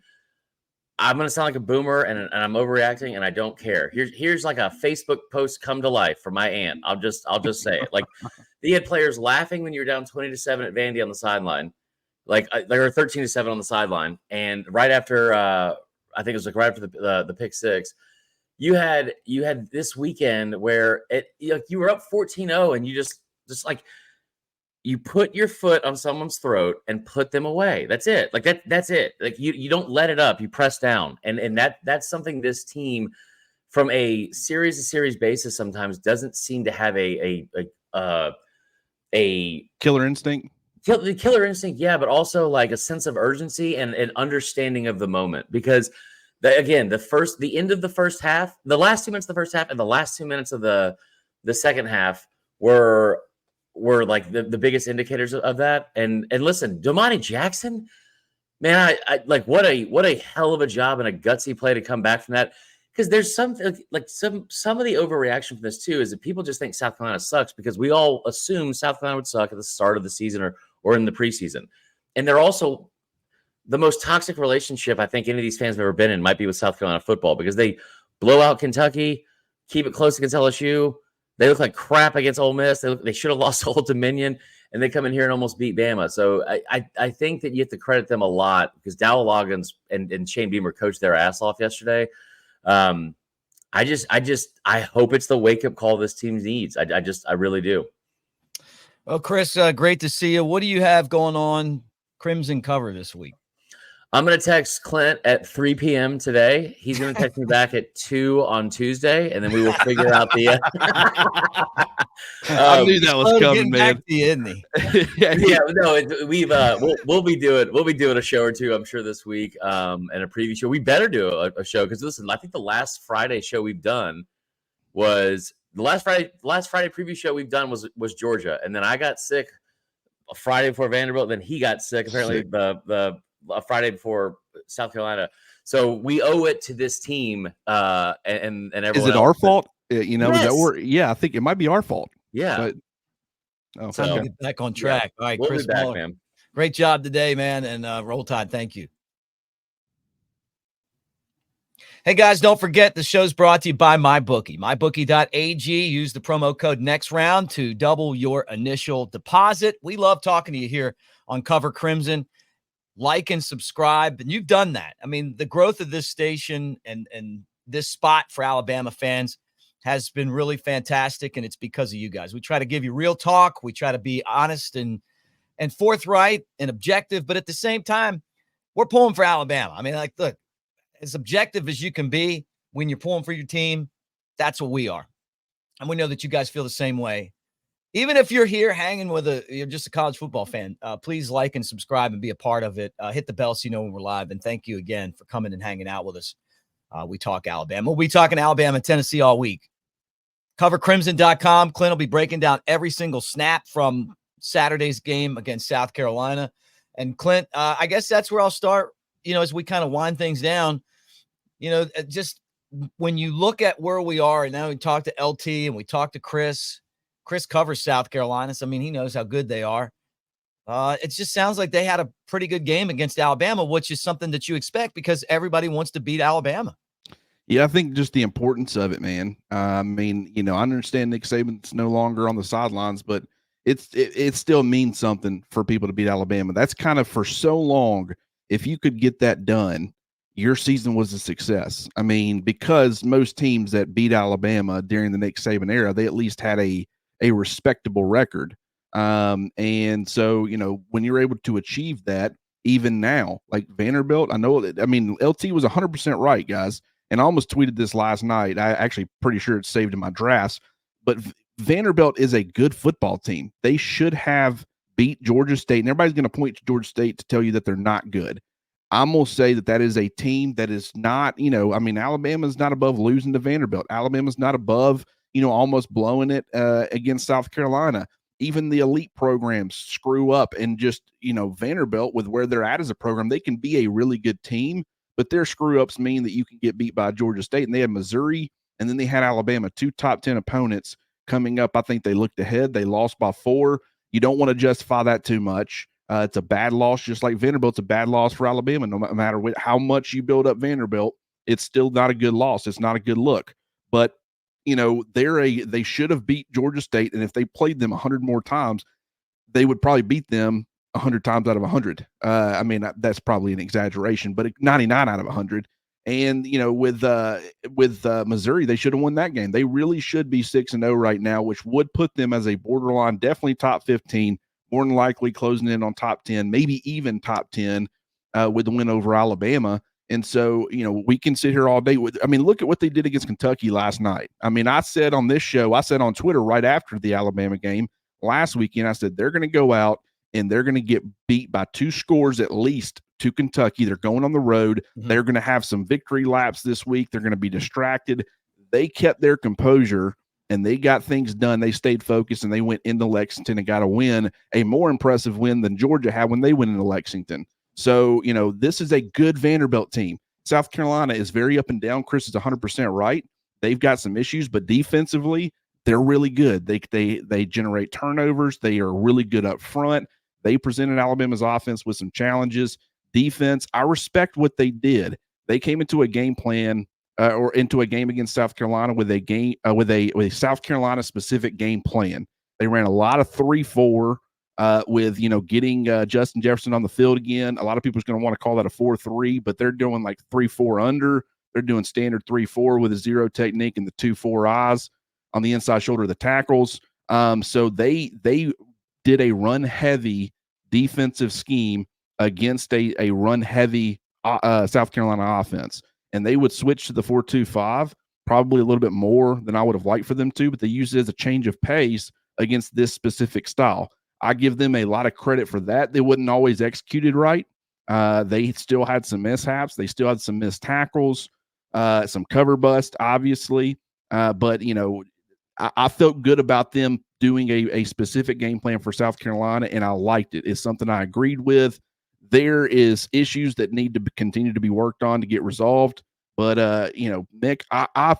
I'm going to sound like a boomer and I'm overreacting, and I don't care. Here's like a Facebook post come to life for my aunt. I'll just say it. Like, they had players laughing when you're down 20-7 at Vandy on the sideline, like they were 13-7 on the sideline, and right after I think it was like right after the pick six, you had this weekend where you were up 14-0 and you just like you put your foot on someone's throat and put them away. That's it. Like that's it. Like you don't let it up. You press down. And that's something this team from a series to series basis sometimes doesn't seem to have a killer instinct. The killer instinct, yeah, but also like a sense of urgency and an understanding of the moment. Because the end of the first half, the last 2 minutes of the first half and the last 2 minutes of the second half were like the biggest indicators of that. And listen, Domani Jackson, Man, I like what a hell of a job and a gutsy play to come back from that. Because there's some of the overreaction from this too is that people just think South Carolina sucks because we all assume South Carolina would suck at the start of the season or in the preseason. And they're also the most toxic relationship I think any of these fans have ever been in might be with South Carolina football because they blow out Kentucky, keep it close against LSU. They look like crap against Ole Miss. They should have lost Old Dominion, and they come in here and almost beat Bama. So I think that you have to credit them a lot because Dowell Loggins and Shane Beamer coached their ass off yesterday. I hope it's the wake up call this team needs. I really do. Well, Chris, great to see you. What do you have going on Crimson Cover this week? I'm going to text Clint at 3 p.m. today. He's going to text me back at 2 on Tuesday, and then we will figure out the. I knew that was coming, man. Back to you, isn't he? Yeah, no, we'll be doing a show or two, I'm sure, this week, and a preview show. We better do a show because listen, I think the last Friday show we've done was the last Friday preview show we've done was Georgia, and then I got sick a Friday before Vanderbilt. Then he got sick. Apparently, the Friday before South Carolina. So we owe it to this team and everyone. Is it else. our fault? You know, Yes. I think it might be our fault. Yeah. But, Time to get back on track. Yeah. All right, We'll Chris be back, Marler, man. great job today, man, and Roll Tide. Thank you. Hey, guys, don't forget the show's brought to you by MyBookie. MyBookie.ag. Use the promo code NEXTROUND to double your initial deposit. We love talking to you here on Cover Crimson. Like and subscribe, and you've done that. I mean, the growth of this station and this spot for Alabama fans has been really fantastic, and it's because of you guys. We try to give you real talk. We try to be honest and forthright and objective, but at the same time, we're pulling for Alabama. I mean, like, look, as objective as you can be when you're pulling for your team, that's what we are. And we know that you guys feel the same way. Even if you're here hanging with you're just a college football fan, please like and subscribe and be a part of it. Hit the bell so you know when we're live. And thank you again for coming and hanging out with us. We talk Alabama. We'll be talking Alabama and Tennessee all week. CoverCrimson.com. Clint will be breaking down every single snap from Saturday's game against South Carolina. And Clint, I guess that's where I'll start, as we kind of wind things down. Just when you look at where we are, and now we talk to LT and we talk to Chris. Chris covers South Carolina, so, I mean, he knows how good they are. It just sounds like they had a pretty good game against Alabama, which is something that you expect because everybody wants to beat Alabama. Yeah, I think just the importance of it, man. I mean, I understand Nick Saban's no longer on the sidelines, but it still means something for people to beat Alabama. That's kind of for so long. If you could get that done, your season was a success. I mean, because most teams that beat Alabama during the Nick Saban era, they at least had a respectable record. And so, when you're able to achieve that, even now, like Vanderbilt, LT was 100% right, guys. And I almost tweeted this last night. I actually pretty sure it's saved in my drafts, but Vanderbilt is a good football team. They should have beat Georgia State, and everybody's going to point to Georgia State to tell you that they're not good. I'm going to say that is a team that is not, Alabama's not above losing to Vanderbilt. Alabama's not above, almost blowing it against South Carolina. Even the elite programs screw up, and just, Vanderbilt, with where they're at as a program, they can be a really good team, but their screw ups mean that you can get beat by Georgia State. And they had Missouri, and then they had Alabama, 2 top 10 opponents coming up. I think they looked ahead. They lost by 4. You don't want to justify that too much. It's a bad loss, just like Vanderbilt's a bad loss for Alabama. No matter how much you build up Vanderbilt, it's still not a good loss. It's not a good look. But they should have beat Georgia State, and if they played them 100 more times, they would probably beat them 100 times out of 100. That's probably an exaggeration, but 99 out of 100. And with Missouri, they should have won that game. They really should be 6-0 right now, which would put them as a borderline, definitely top 15, more than likely closing in on top 10, maybe even top 10 with the win over Alabama. And so, we can sit here all day look at what they did against Kentucky last night. I said on this show, I said on Twitter right after the Alabama game last weekend, I said, they're going to go out and they're going to get beat by 2 scores at least to Kentucky. They're going on the road. Mm-hmm. They're going to have some victory laps this week. They're going to be distracted. They kept their composure and they got things done. They stayed focused and they went into Lexington and got a win, a more impressive win than Georgia had when they went into Lexington. So, this is a good Vanderbilt team. South Carolina is very up and down. Chris is 100% right. They've got some issues, but defensively, they're really good. They generate turnovers. They are really good up front. They presented Alabama's offense with some challenges. Defense, I respect what they did. They came into a game plan or into a game against South Carolina with a South Carolina specific game plan. They ran a lot of 3-4 with getting Justin Jefferson on the field again. A lot of people are going to want to call that a 4-3, but they're doing like 3-4 under. They're doing standard 3-4 with a zero technique and the 2-4 eyes on the inside shoulder of the tackles. So they did a run heavy defensive scheme against a run heavy South Carolina offense, and they would switch to the 4-2-5 probably a little bit more than I would have liked for them to, but they used it as a change of pace against this specific style. I give them a lot of credit for that. They wouldn't always execute it right. They still had some mishaps. They still had some missed tackles, some cover bust, obviously. But I felt good about them doing a specific game plan for South Carolina, and I liked it. It's something I agreed with. There is issues that need to continue to be worked on to get resolved. But Mick, I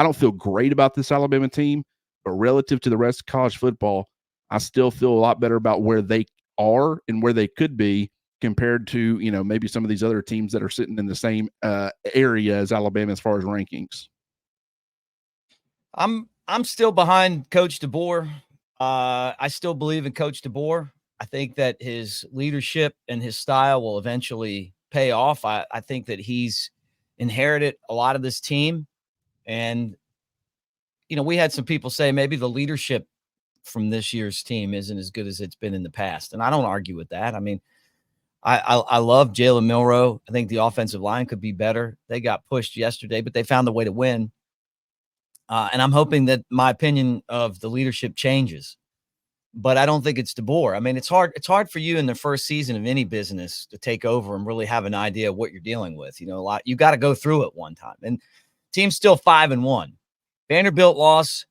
don't feel great about this Alabama team, but relative to the rest of college football, I still feel a lot better about where they are and where they could be compared to maybe some of these other teams that are sitting in the same area as Alabama as far as rankings. I'm still behind Coach DeBoer. I still believe in Coach DeBoer. I think that his leadership and his style will eventually pay off. I think that he's inherited a lot of this team. And, we had some people say maybe the leadership from this year's team isn't as good as it's been in the past. And I don't argue with that. I mean, I love Jalen Milroe. I think the offensive line could be better. They got pushed yesterday, but they found a way to win. And I'm hoping that my opinion of the leadership changes. But I don't think it's DeBoer. I mean, it's hard for you in the first season of any business to take over and really have an idea of what you're dealing with. You got to go through it one time. And team's still 5-1. Vanderbilt loss.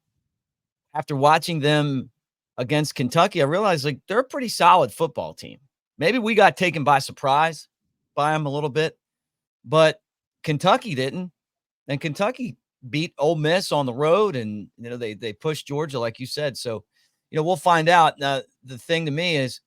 After watching them against Kentucky, I realized they're a pretty solid football team. Maybe we got taken by surprise by them a little bit, but Kentucky didn't. And Kentucky beat Ole Miss on the road, and they pushed Georgia, like you said. So, we'll find out. Now, the thing to me is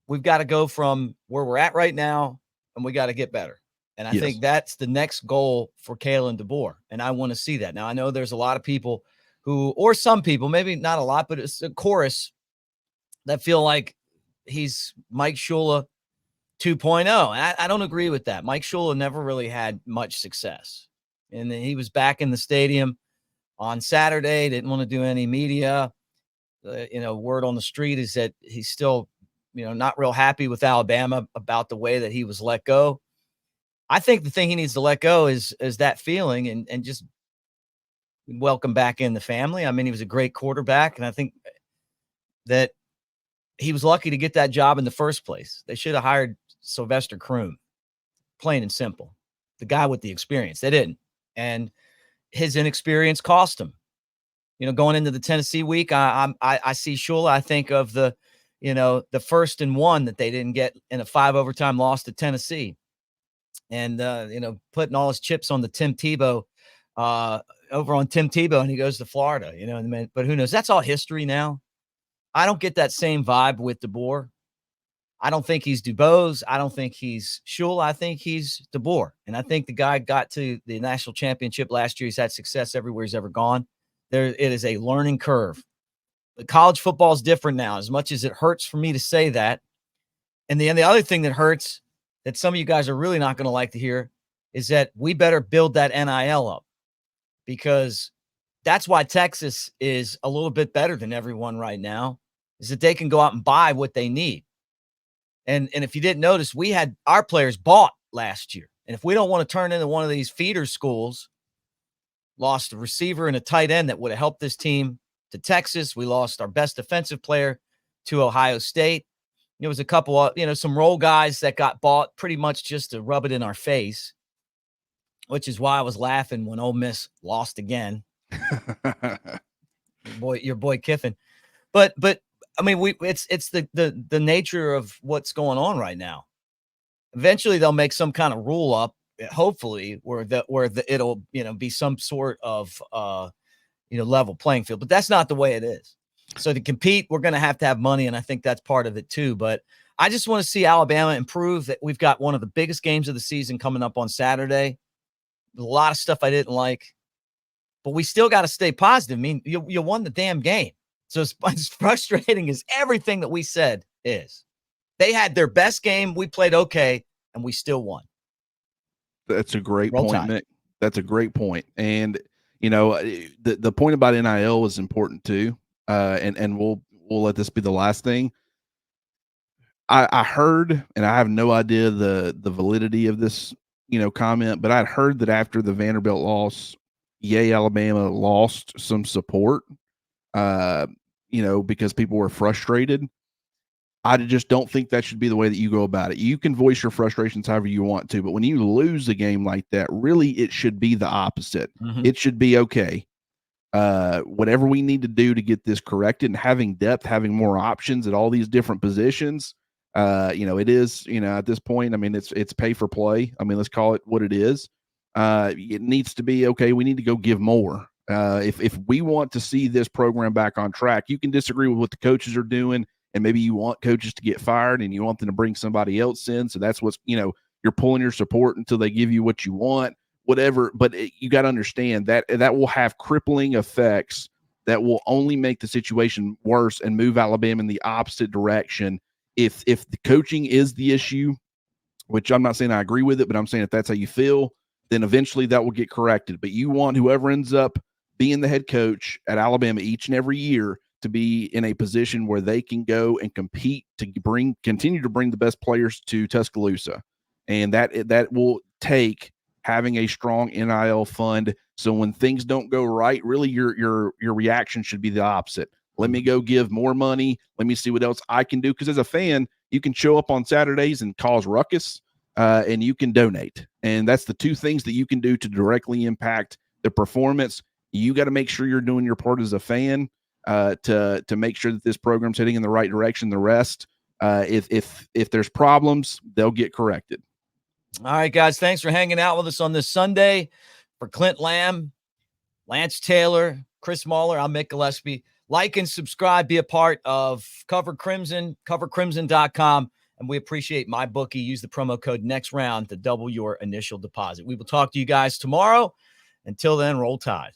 we've got to go from where we're at right now, and we got to get better. And I think that's the next goal for Kalen DeBoer, and I want to see that. Now, I know there's a lot of people or some people, maybe not a lot, but it's a chorus that feel like he's Mike Shula 2.0. I don't agree with that. Mike Shula never really had much success. And then he was back in the stadium on Saturday, didn't want to do any media. Word on the street is that he's still, not real happy with Alabama about the way that he was let go. I think the thing he needs to let go is that feeling and just welcome back in the family. I mean, he was a great quarterback, and I think that he was lucky to get that job in the first place. They should have hired Sylvester Croom, plain and simple, the guy with the experience. They didn't. And his inexperience cost him. Going into the Tennessee week, I see Shula. I think of the 1st and 1 that they didn't get in a 5 overtime loss to Tennessee. And, putting all his chips on the Tim Tebow, over on Tim Tebow, and he goes to Florida, but who knows? That's all history now. I don't get that same vibe with DeBoer. I don't think he's DuBose. I don't think he's Shula. I think he's DeBoer. And I think the guy got to the national championship last year. He's had success everywhere he's ever gone. It is a learning curve. But college football is different now, as much as it hurts for me to say that. And the other thing that hurts that some of you guys are really not going to like to hear is that we better build that NIL up, because that's why Texas is a little bit better than everyone right now, is that they can go out and buy what they need. And if you didn't notice, we had our players bought last year. And if we don't want to turn into one of these feeder schools, lost a receiver and a tight end that would have helped this team to Texas. We lost our best defensive player to Ohio State. There was a couple of, some role guys that got bought pretty much just to rub it in our face, which is why I was laughing when Ole Miss lost again. Your boy Kiffin. But I mean, it's the nature of what's going on right now. Eventually, they'll make some kind of rule up, hopefully, where it'll be some sort of level playing field. But that's not the way it is. So to compete, we're going to have money, and I think that's part of it too. But I just want to see Alabama improve. That we've got one of the biggest games of the season coming up on Saturday. A lot of stuff I didn't like, but we still got to stay positive. I mean, you won the damn game. So as frustrating as everything that we said is, they had their best game. We played okay, and we still won. That's a great Roll point, Tide. Mick. That's a great point. And, the point about NIL is important too. And we'll let this be the last thing. I heard, and I have no idea the validity of this, comment, but I'd heard that after the Vanderbilt loss, Alabama lost some support, because people were frustrated. I just don't think that should be the way that you go about it. You can voice your frustrations however you want to, but when you lose a game like that, really it should be the opposite. Mm-hmm. It should be, okay, whatever we need to do to get this corrected, and having depth, having more options at all these different positions. It is, at this point, I mean, it's pay for play. I mean, let's call it what it is. It needs to be, okay, we need to go give more. If we want to see this program back on track, you can disagree with what the coaches are doing, and maybe you want coaches to get fired and you want them to bring somebody else in. So that's what's, you're pulling your support until they give you what you want, whatever. But you got to understand that will have crippling effects that will only make the situation worse and move Alabama in the opposite direction. If the coaching is the issue, which I'm not saying I agree with it, but I'm saying if that's how you feel, then eventually that will get corrected. But you want whoever ends up being the head coach at Alabama each and every year to be in a position where they can go and compete to continue to bring the best players to Tuscaloosa. And that will take having a strong NIL fund. So when things don't go right, really your reaction should be the opposite. Let me go give more money. Let me see what else I can do. Because as a fan, you can show up on Saturdays and cause ruckus, and you can donate. And that's the two things that you can do to directly impact the performance. You got to make sure you're doing your part as a fan to make sure that this program's heading in the right direction. The rest, if there's problems, they'll get corrected. All right, guys. Thanks for hanging out with us on this Sunday. For Clint Lamb, Lance Taylor, Chris Marler, I'm Mick Gillispie. Like and subscribe, be a part of Cover Crimson, covercrimson.com. And we appreciate MyBookie. Use the promo code NEXTROUND to double your initial deposit. We will talk to you guys tomorrow. Until then, roll Tide.